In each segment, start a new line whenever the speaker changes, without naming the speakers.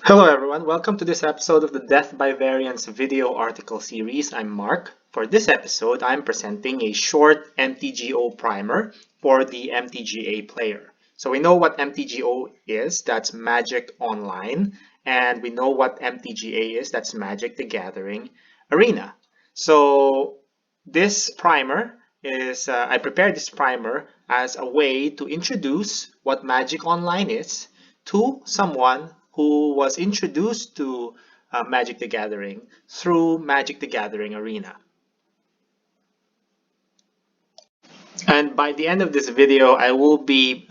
Hello everyone, welcome to this episode of the Death by Variance video article series. I'm Mark. For this episode, I'm presenting a short MTGO primer for the MTGA player. So we know what MTGO is, that's Magic Online, and we know what MTGA is, that's Magic the Gathering Arena. So this primer is, I prepared this primer as a way to introduce what Magic Online is to someone who was introduced to Magic the Gathering through Magic the Gathering Arena. And by the end of this video, I will be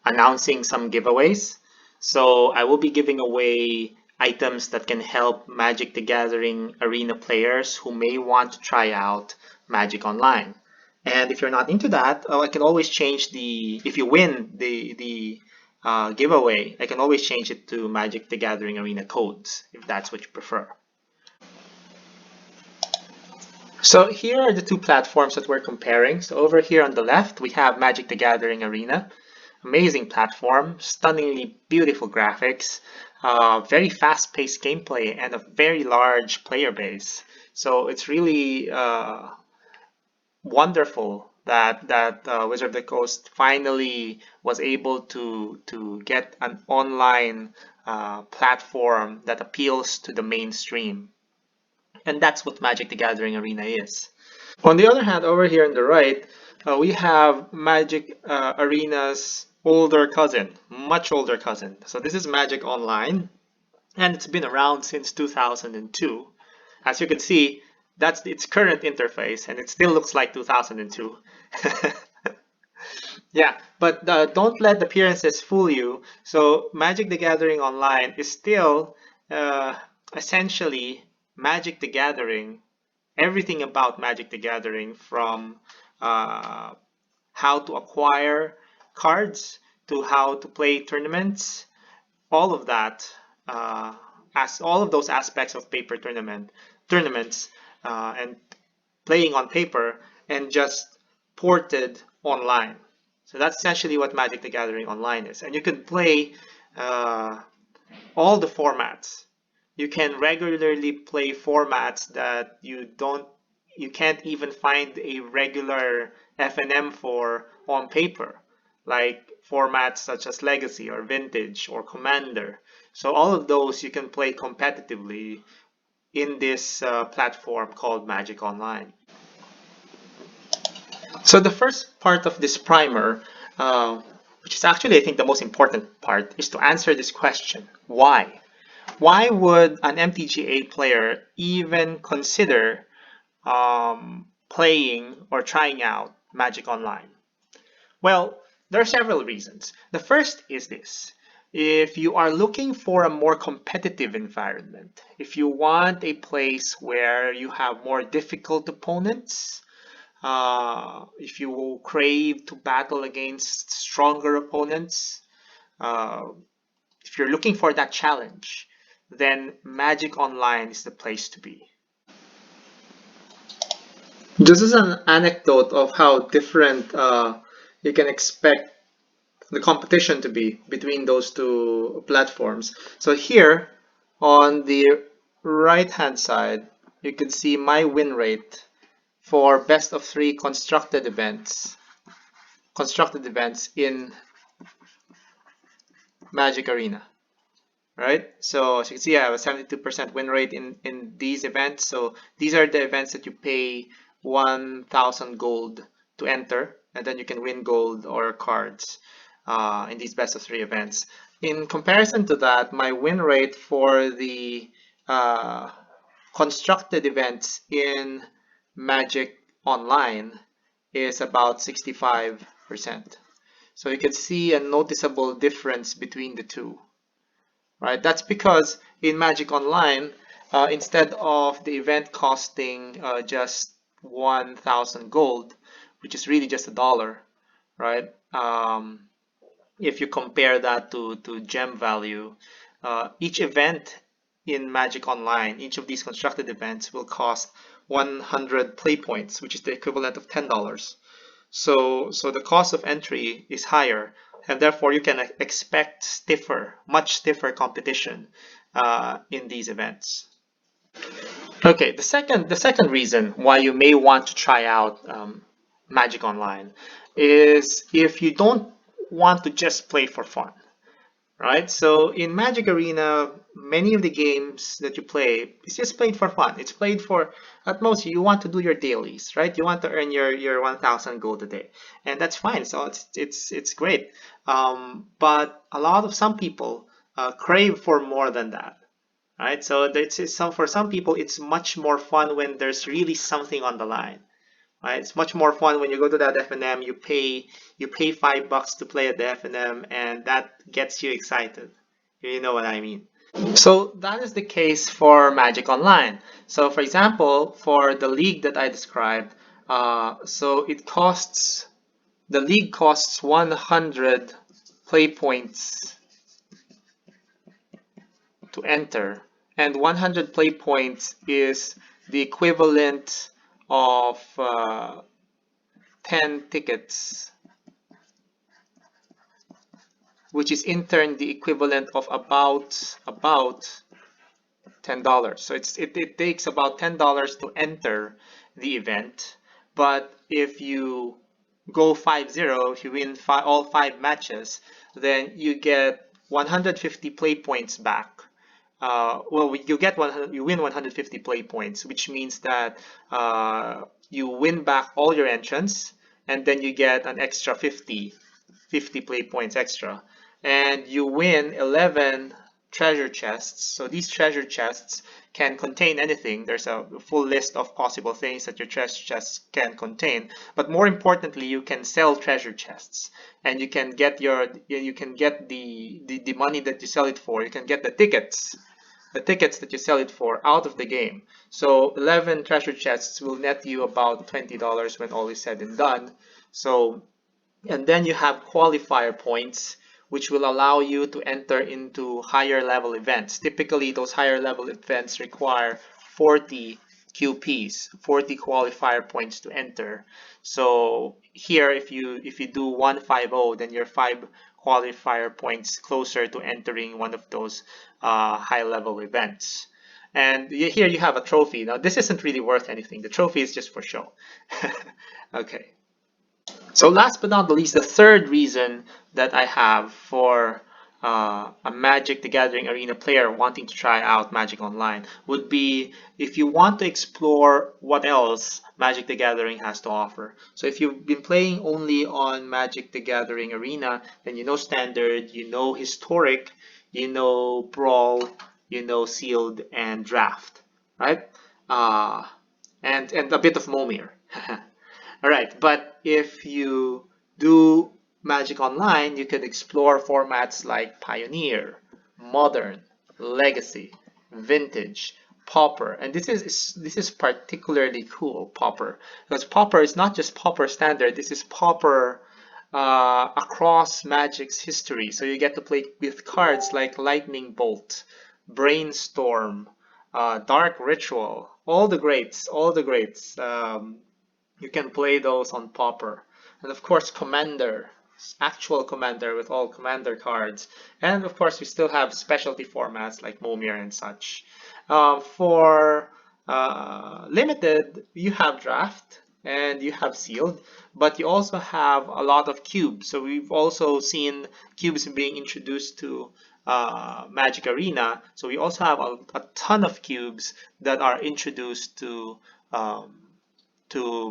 announcing some giveaways. So I will be giving away items that can help Magic the Gathering Arena players who may want to try out Magic Online. And if you're not into that, I can always change if you win the giveaway, I can always change it to Magic the Gathering Arena codes, if that's what you prefer. So here are the two platforms that we're comparing. So over here on the left, we have Magic the Gathering Arena. Amazing platform, stunningly beautiful graphics, very fast-paced gameplay, and a very large player base. So it's really wonderful that Wizard of the Coast finally was able to get an online platform that appeals to the mainstream. And that's what Magic the Gathering Arena is. On the other hand, over here on the right, we have Magic Arena's older cousin, much older cousin. So this is Magic Online, and it's been around since 2002. As you can see, that's its current interface, and it still looks like 2002. Yeah, but don't let the appearances fool you. So Magic the Gathering Online is still essentially Magic the Gathering, everything about Magic the Gathering, from how to acquire cards to how to play tournaments, all of that, as all of those aspects of paper tournaments and playing on paper, and just ported online. So that's essentially what Magic the Gathering Online is. And you can play all the formats. You can regularly play formats that you can't even find a regular FNM for on paper, like formats such as Legacy or Vintage or Commander. So all of those you can play competitively in this platform called Magic Online. So the first part of this primer, which is actually I think the most important part, is to answer this question: why? Why would an MTGA player even consider playing or trying out Magic Online? Well, there are several reasons. The first is this: if you are looking for a more competitive environment, if you want a place where you have more difficult opponents, if you crave to battle against stronger opponents, if you're looking for that challenge, then Magic Online is the place to be. Just as an anecdote of how different you can expect the competition to be between those two platforms. So here on the right hand side, you can see my win rate for best of 3 constructed events in Magic Arena. Right? So as you can see, I have a 72% win rate in these events. So these are the events that you pay 1,000 gold to enter, and then you can win gold or cards in these best of 3 events. In comparison to that, my win rate for the constructed events in Magic Online is about 65%. So you can see a noticeable difference between the two. Right? That's because in Magic Online, instead of the event costing just 1,000 gold, which is really just $1, right? If you compare that to gem value, each event in Magic Online, each of these constructed events will cost 100 play points, which is the equivalent of $10. So the cost of entry is higher, and therefore you can expect much stiffer competition in these events. Okay, the second reason why you may want to try out Magic Online is if you don't want to just play for fun, right? So in Magic Arena, many of the games that you play is just played for fun. It's played for, at most, you want to do your dailies, right? You want to earn your 1,000 gold a day, and that's fine. So it's great. But some people crave for more than that, right? So for some people, it's much more fun when there's really something on the line. Right? It's much more fun when you go to that FNM, you pay $5 to play at the FNM, and that gets you excited. You know what I mean? So that is the case for Magic Online. So for example, for the league that I described, so the league costs 100 play points to enter, and 100 play points is the equivalent of 10 tickets, which is in turn the equivalent of about $10. So it takes about $10 to enter the event. But if you go 5-0, if you win all 5 matches, then you get 150 play points back. You win 150 play points, which means that you win back all your entrants, and then you get an extra 50 play points extra, and you win 11 treasure chests. So these treasure chests can contain anything. There's a full list of possible things that your treasure chests can contain, but more importantly, you can sell treasure chests, and you can get the money that you sell it for. You can get the tickets that you sell it for out of the game. So 11 treasure chests will net you about $20 when all is said and done. So, and then you have qualifier points, which will allow you to enter into higher level events. Typically, those higher level events require 40 QPs, 40 qualifier points to enter. So here, if you do 150, then you're 5 qualifier points closer to entering one of those high level events. And here you have a trophy. Now, this isn't really worth anything. The trophy is just for show. Okay. So last but not the least, the third reason that I have for a Magic the Gathering Arena player wanting to try out Magic Online would be if you want to explore what else Magic the Gathering has to offer. So if you've been playing only on Magic the Gathering Arena, then you know Standard, you know Historic, you know Brawl, you know Sealed and Draft, right? And a bit of Momir. All right, but if you do Magic Online, you can explore formats like Pioneer, Modern, Legacy, Vintage, Pauper, and this is particularly cool, Pauper, because Pauper is not just Pauper Standard. This is Pauper across Magic's history. So you get to play with cards like Lightning Bolt, Brainstorm, Dark Ritual, all the greats, all the greats. You can play those on Pauper. And of course, Commander, actual Commander with all Commander cards. And of course, we still have specialty formats like Momir and such. For Limited, you have Draft and you have Sealed, but you also have a lot of cubes. So we've also seen cubes being introduced to Magic Arena. So we also have a ton of cubes that are introduced to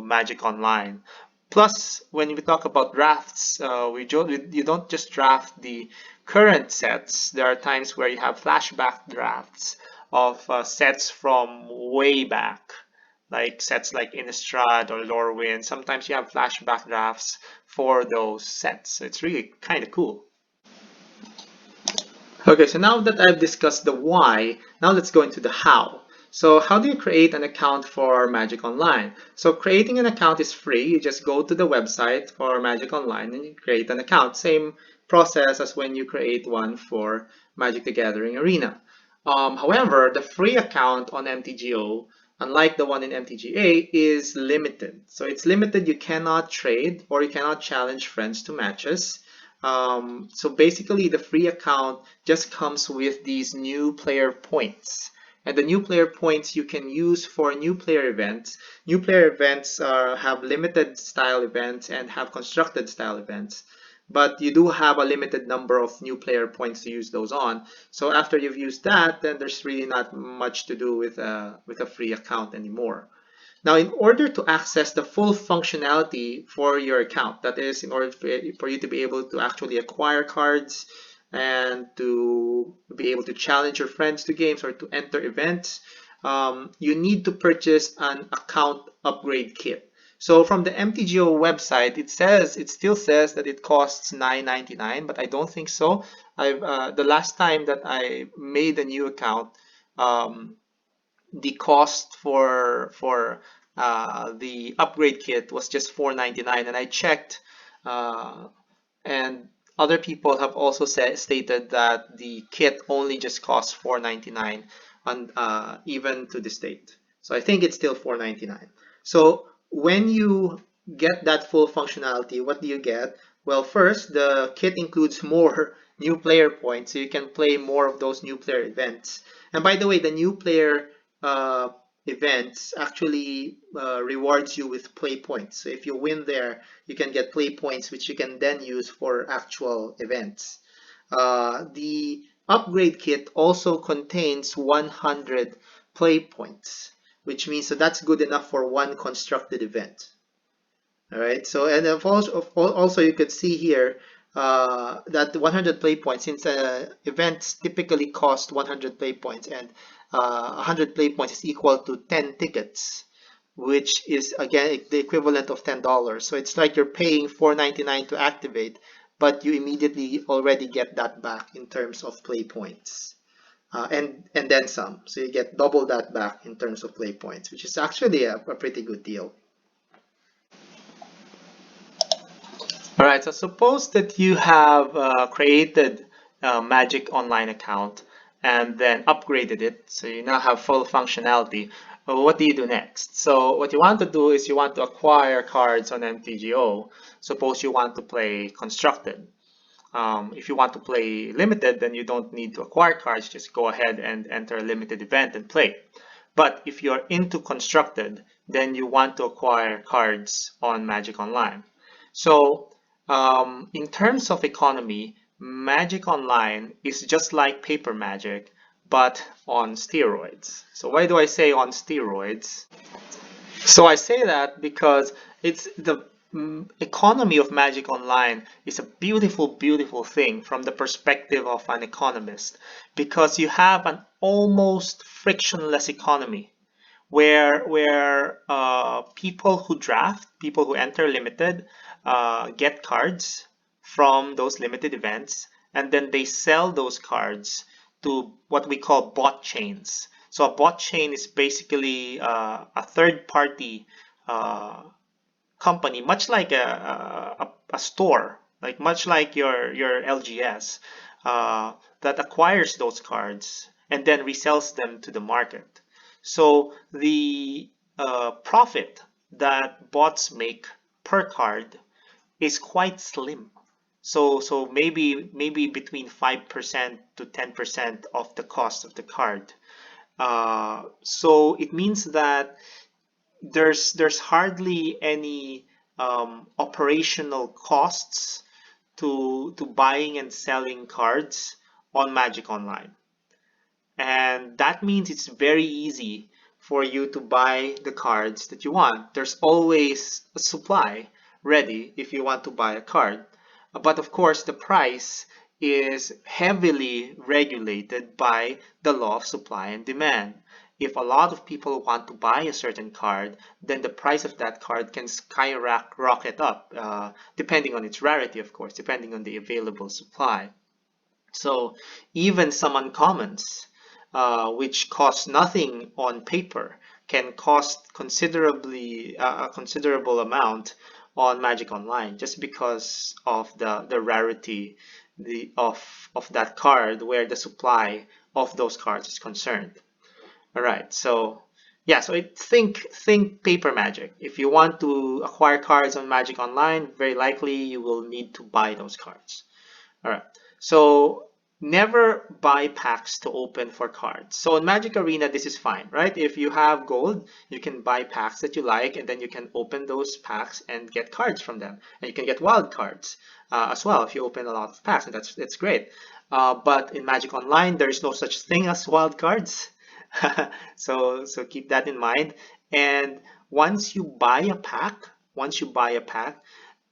Magic Online. Plus, when we talk about drafts, you don't just draft the current sets. There are times where you have flashback drafts of sets from way back, like sets like Innistrad or Lorwyn. Sometimes you have flashback drafts for those sets. So it's really kind of cool. Okay, so now that I've discussed the why, now let's go into the how. So how do you create an account for Magic Online? So creating an account is free. You just go to the website for Magic Online and you create an account. Same process as when you create one for Magic the Gathering Arena. However, the free account on MTGO, unlike the one in MTGA, is limited. So it's limited. You cannot trade or you cannot challenge friends to matches. So basically, the free account just comes with these new player points. And the new player points you can use for new player events. New player events have limited style events and have constructed style events. But you do have a limited number of new player points to use those on. So after you've used that, then there's really not much to do with a free account anymore. Now, in order to access the full functionality for your account, that is, in order for you to be able to actually acquire cards and to be able to challenge your friends to games or to enter events, you need to purchase an account upgrade kit. So from the MTGO website, it still says that it costs $9.99, but I don't think so. The last time that I made a new account, um, the cost for the upgrade kit was just $4.99, and I checked, uh, and other people have also stated that the kit only just costs $4.99 on even to this date. So I think it's still $4.99. So when you get that full functionality, what do you get? Well, first, the kit includes more new player points, so you can play more of those new player events. And by the way, the new player uh, events actually rewards you with play points. So if you win there, you can get play points, which you can then use for actual events. The upgrade kit also contains 100 play points, which means that that's good enough for one constructed event. All right. So and also you could see here that 100 play points, since events typically cost 100 play points, and 100 play points is equal to 10 tickets, which is again the equivalent of $10. So it's like you're paying $4.99 to activate, but you immediately already get that back in terms of play points. And then some. So you get double that back in terms of play points, which is actually a pretty good deal. All right, so suppose that you have created a Magic Online account and then upgraded it, so you now have full functionality. Well, what do you do next? So what you want to do is you want to acquire cards on MTGO. Suppose you want to play Constructed. If you want to play Limited, then you don't need to acquire cards. Just go ahead and enter a limited event and play. But if you're into Constructed, then you want to acquire cards on Magic Online. So in terms of economy, Magic Online is just like paper magic, but on steroids. So why do I say on steroids? So I say that because it's the economy of Magic Online is a beautiful, beautiful thing from the perspective of an economist, because you have an almost frictionless economy where people who draft, people who enter limited, get cards from those limited events, and then they sell those cards to what we call bot chains. So a bot chain is basically a third party company, much like a store, like much like your LGS, that acquires those cards and then resells them to the market. So the profit that bots make per card is quite slim. So maybe between 5% to 10% of the cost of the card. So it means that there's hardly any operational costs to buying and selling cards on Magic Online. And that means it's very easy for you to buy the cards that you want. There's always a supply ready if you want to buy a card. But of course, the price is heavily regulated by the law of supply and demand. If a lot of people want to buy a certain card, then the price of that card can skyrocket up, depending on its rarity, of course, depending on the available supply. So even some uncommons, which cost nothing on paper, can cost considerably a considerable amount on Magic Online, just because of the rarity of that card, where the supply of those cards is concerned. All right, so yeah, so think paper Magic. If you want to acquire cards on Magic Online, very likely you will need to buy those cards. All right. So never buy packs to open for cards. So in Magic Arena, this is fine, right? If you have gold, you can buy packs that you like, and then you can open those packs and get cards from them. And you can get wild cards as well if you open a lot of packs, and that's great. But in Magic Online, there's no such thing as wild cards. So keep that in mind. And once you buy a pack, once you buy a pack,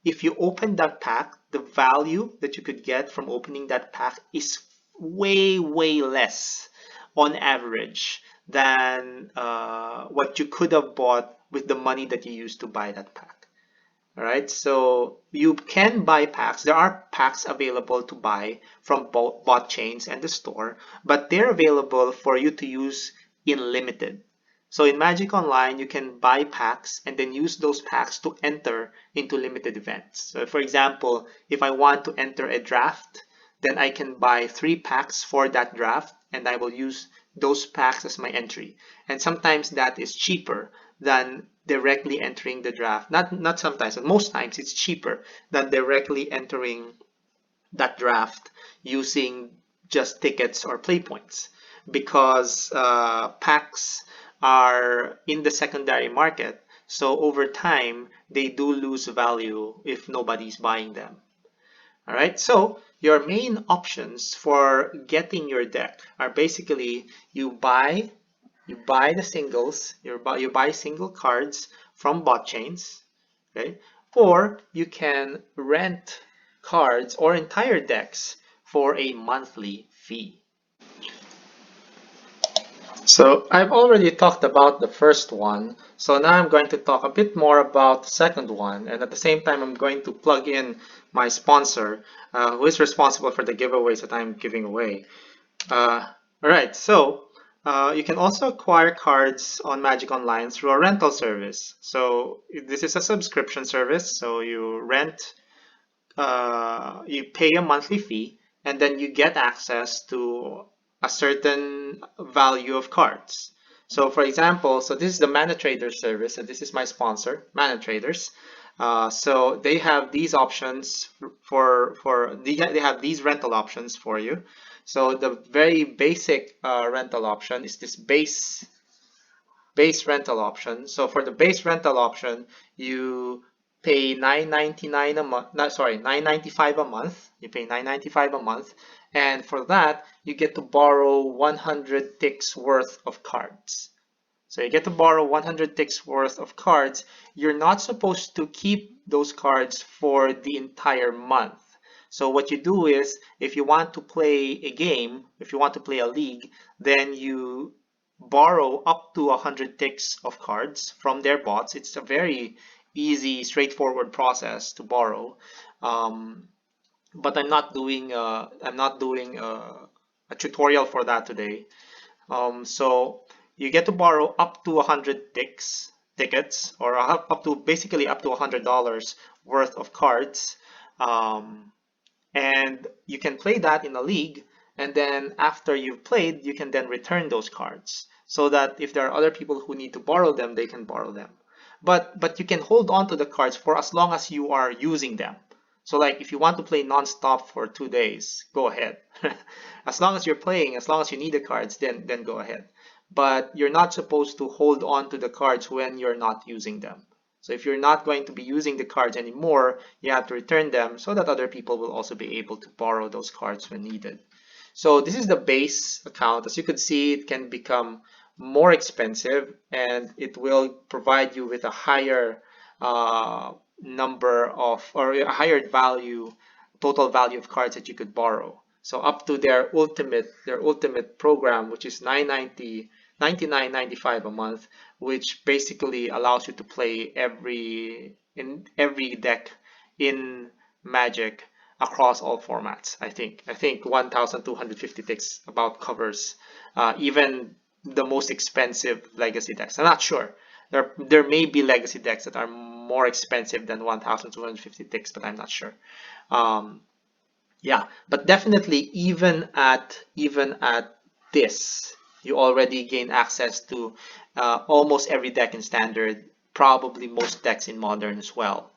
if you open that pack, the value that you could get from opening that pack is way less on average than what you could have bought with the money that you used to buy that pack. All right, so you can buy packs. There are packs available to buy from both bot chains and the store, but they're available for you to use in limited. So in Magic Online, you can buy packs and then use those packs to enter into limited events. So for example, if I want to enter a draft, then I can buy 3 packs for that draft and I will use those packs as my entry. And sometimes that is cheaper than directly entering the draft. Not sometimes, but most times it's cheaper than directly entering that draft using just tickets or play points because packs are in the secondary market. So over time, they do lose value if nobody's buying them. All right, so your main options for getting your deck are basically you buy the singles, you buy single cards from bot chains, okay? Or you can rent cards or entire decks for a monthly fee. So I've already talked about the first one, so now I'm going to talk a bit more about the second one, and at the same time I'm going to plug in my sponsor, who is responsible for the giveaways that I'm giving away. All right, so you can also acquire cards on Magic Online through a rental service. So this is a subscription service, so you pay a monthly fee, and then you get access to a certain value of cards. So for example, so this is the Mana Trader service, and this is my sponsor, Mana Traders. So they have these options they have these rental options for you. So the very basic rental option is this base rental option. So for the base rental option, you pay 9.99 a month. No, sorry, 9.95 a month. You pay 9.95 a month, and for that you get to borrow 100 ticks worth of cards. So you get to borrow 100 ticks worth of cards. You're not supposed to keep those cards for the entire month. So what you do is, if you want to play a game, if you want to play a league, then you borrow up to 100 ticks of cards from their bots. It's a very easy, straightforward process to borrow. Um, but I'm not doing a tutorial for that today. So you get to borrow up to 100 tickets, or up to basically up to $100 worth of cards. Um, and you can play that in a league, and then after you've played you can then return those cards so that if there are other people who need to borrow them, they can borrow them. But you can hold on to the cards for as long as you are using them. So like if you want to play non-stop for 2 days, go ahead. As long as you're playing, as long as you need the cards, then go ahead. But you're not supposed to hold on to the cards when you're not using them. So if you're not going to be using the cards anymore, you have to return them so that other people will also be able to borrow those cards when needed. So this is the base account. As you can see, it can become more expensive, and it will provide you with a higher number of, or a higher value, total value of cards that you could borrow. So up to their ultimate program, which is 99.95 a month, which basically allows you to play every deck in Magic across all formats. I think 1,250 ticks about covers even the most expensive legacy decks. I'm not sure. There may be legacy decks that are more expensive than 1,250 ticks, but I'm not sure. Um, yeah, but definitely even at this, you already gain access to almost every deck in Standard, probably most decks in Modern as well.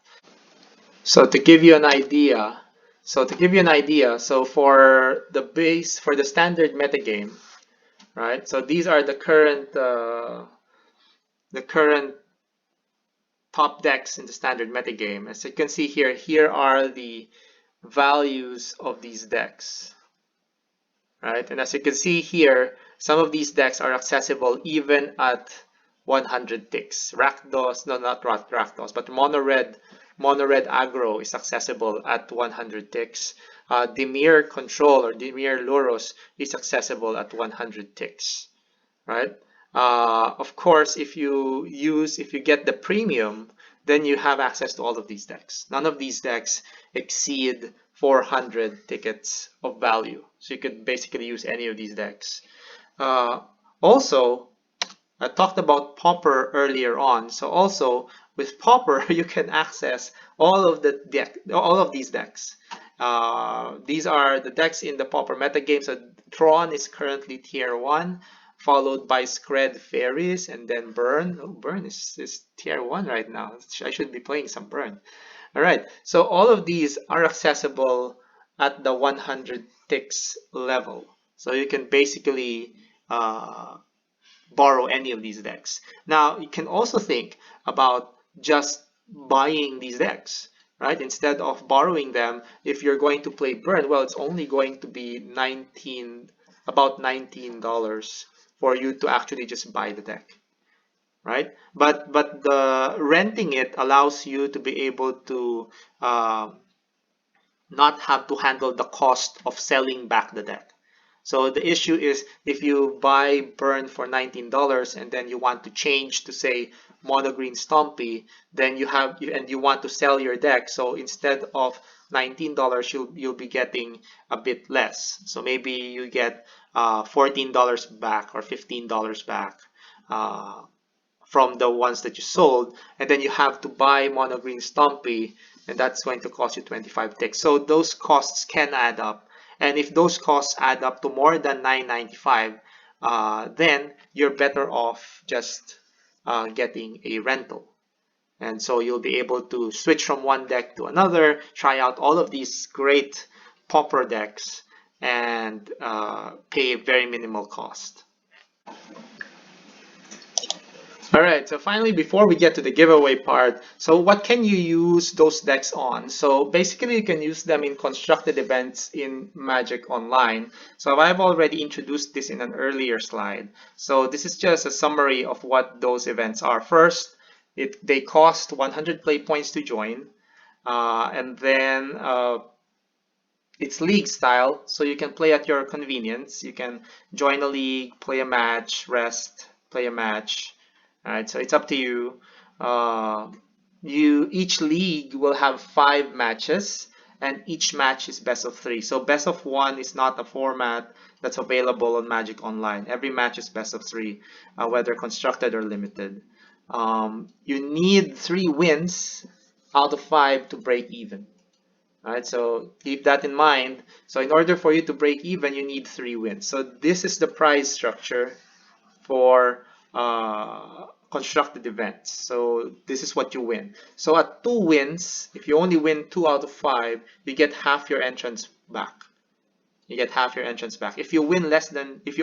So to give you an idea, so for the base, for the Standard metagame, right? So these are the current top decks in the Standard metagame. As you can see here, here are the values of these decks, right? And as you can see here, some of these decks are accessible even at 100 ticks. Rakdos, no, not Rakdos, but Mono Red Aggro is accessible at 100 ticks. Dimir Control or Dimir Luros is accessible at 100 ticks, right? Of course, if you get the premium, then you have access to all of these decks. None of these decks exceed 400 tickets of value. So you could basically use any of these decks. Also, I talked about Pauper earlier on. So also with Pauper, you can access all of these decks. These are the decks in the Pauper metagame. So Tron is currently tier 1, followed by Skred Fairies, and then Burn. Oh, Burn is tier 1 right now. I should be playing some Burn. All right, so all of these are accessible at the 100 ticks level. So you can basically borrow any of these decks. Now, you can also think about just buying these decks, right? Instead of borrowing them, if you're going to play Burn, well, it's only going to be about $19 for you to actually just buy the deck, right? But the renting it allows you to be able to not have to handle the cost of selling back the deck. So the issue is if you buy Burn for $19 and then you want to change to say Mono Green Stompy, then you want to sell your deck. So instead of $19, you'll be getting a bit less. So maybe you get $14 back or $15 back from the ones that you sold, and then you have to buy Mono Green Stompy, and that's going to cost you 25 ticks. So those costs can add up. And if those costs add up to more than $9.95, then you're better off just getting a rental. And so you'll be able to switch from one deck to another, try out all of these great Pauper decks, and pay very minimal cost. All right, so finally, before we get to the giveaway part, so what can you use those decks on? So basically, you can use them in constructed events in Magic Online. So I've already introduced this in an earlier slide. So this is just a summary of what those events are. First, they cost 100 play points to join, and then it's league style, so you can play at your convenience. You can join a league, play a match, rest, play a match. All right, so it's up to you. Each league will have 5 matches, and each match is best of 3. So best of 1 is not a format that's available on Magic Online. Every match is best of 3, whether constructed or limited. You need 3 wins out of 5 to break even. All right, so keep that in mind. So in order for you to break even, you need 3 wins. So this is the prize structure for constructed events. So this is what you win. So at 2 wins, if you only win 2 out of 5, you get half your entrance back. You get half your entrance back. If you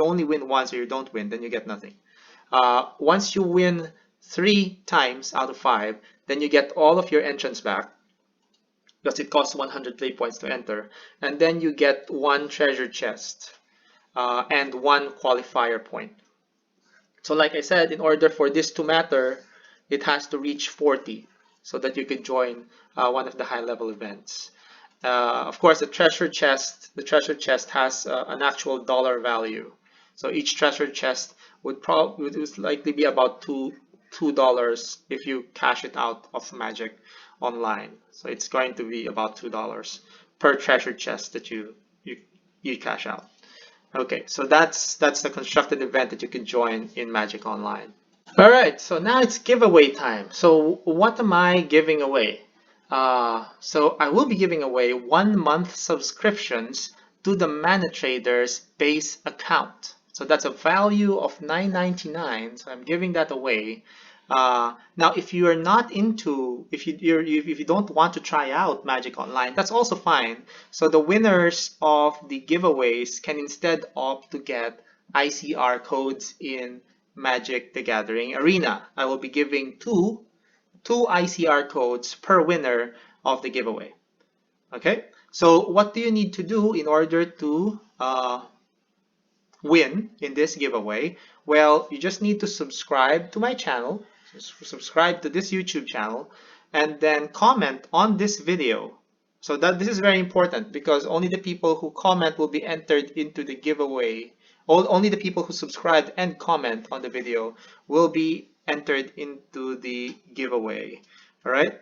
only win once or you don't win, then you get nothing. Once you win 3 times out of 5, then you get all of your entrance back, because it costs 100 play points to enter, and then you get 1 treasure chest and 1 qualifier point. So like I said, in order for this to matter, it has to reach 40 so that you could join one of the high-level events. Of course, the treasure chest has an actual dollar value. So each treasure chest would likely be about $2 if you cash it out of Magic Online. So it's going to be about $2 per treasure chest that you cash out. Okay, so that's the constructed event that you can join in Magic Online. All right, so now it's giveaway time. So what am I giving away? So I will be giving away 1 month subscriptions to the ManaTrader's base account. So that's a value of $9.99. So I'm giving that away. Now, if you are not into, if you don't want to try out Magic Online, that's also fine. So the winners of the giveaways can instead opt to get ICR codes in Magic the Gathering Arena. I will be giving two ICR codes per winner of the giveaway. Okay, so what do you need to do in order to win in this giveaway? Well, you just need to subscribe to my channel, subscribe to this YouTube channel, and then comment on this video. So that this is very important because only the people who comment will be entered into the giveaway. Only the people who subscribe and comment on the video will be entered into the giveaway. All right,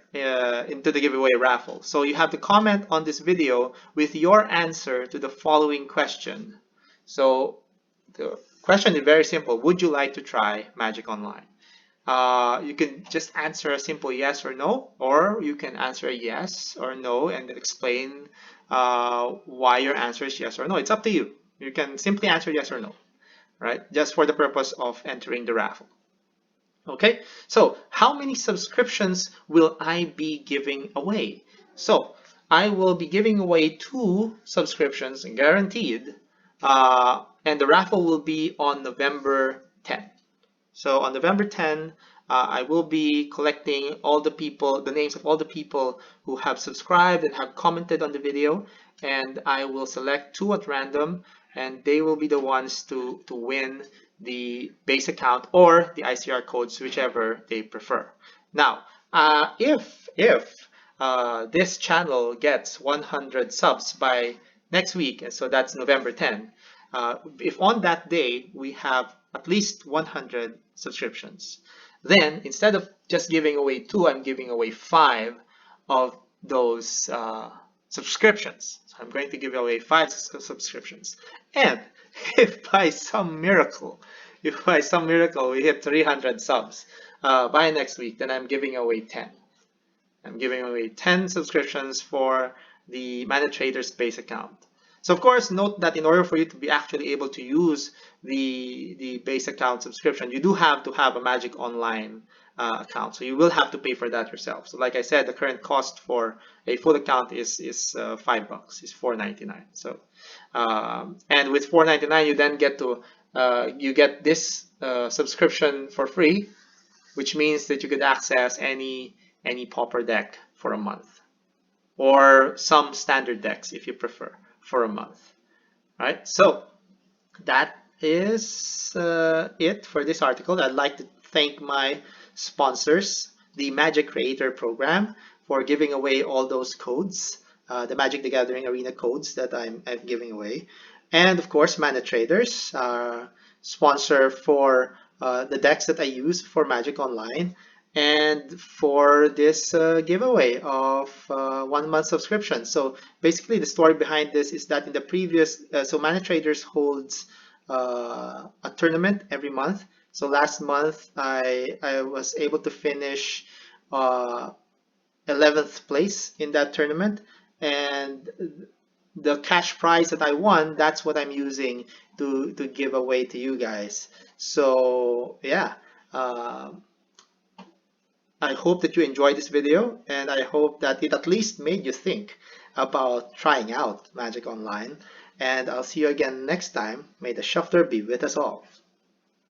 into the giveaway raffle. So you have to comment on this video with your answer to the following question. So the question is very simple. Would you like to try Magic Online? You can just answer a simple yes or no, or you can answer a yes or no and explain why your answer is yes or no. It's up to you. You can simply answer yes or no, right? Just for the purpose of entering the raffle. Okay, so how many subscriptions will I be giving away? So I will be giving away 2 subscriptions guaranteed, and the raffle will be on November 10. So on November 10, I will be collecting all the people, the names of all the people who have subscribed and have commented on the video, and I will select 2 at random, and they will be the ones to win the base account or the ICR codes, whichever they prefer. Now, if this channel gets 100 subs by next week, and so that's November 10, if on that day we have at least 100 subscriptions, then instead of just giving away 2, I'm giving away 5 of those subscriptions. So I'm going to give away 5 subscriptions. And if by some miracle, we hit 300 subs by next week, then I'm giving away 10. I'm giving away 10 subscriptions for the Mana Traders base account. So of course, note that in order for you to be actually able to use the base account subscription, you do have to have a Magic Online account. So you will have to pay for that yourself. So like I said, the current cost for a full account is $5, is $4.99. So and with $4.99, you then get to you get this subscription for free, which means that you could access any pauper deck for a month, or some standard decks if you prefer, for a month. Right? So that is it for this article. I'd like to thank my sponsors, the Magic Creator Program, for giving away all those codes, the Magic the Gathering Arena codes that I'm giving away, and of course Mana Traders, sponsor for the decks that I use for Magic Online, and for this giveaway of 1 month subscription. So basically the story behind this is that in the previous, so Mana Traders holds a tournament every month. So last month I was able to finish 11th place in that tournament, and the cash prize that I won, that's what I'm using to give away to you guys. So yeah, I hope that you enjoyed this video, and I hope that it at least made you think about trying out Magic Online. And I'll see you again next time. May the shuffler be with us all.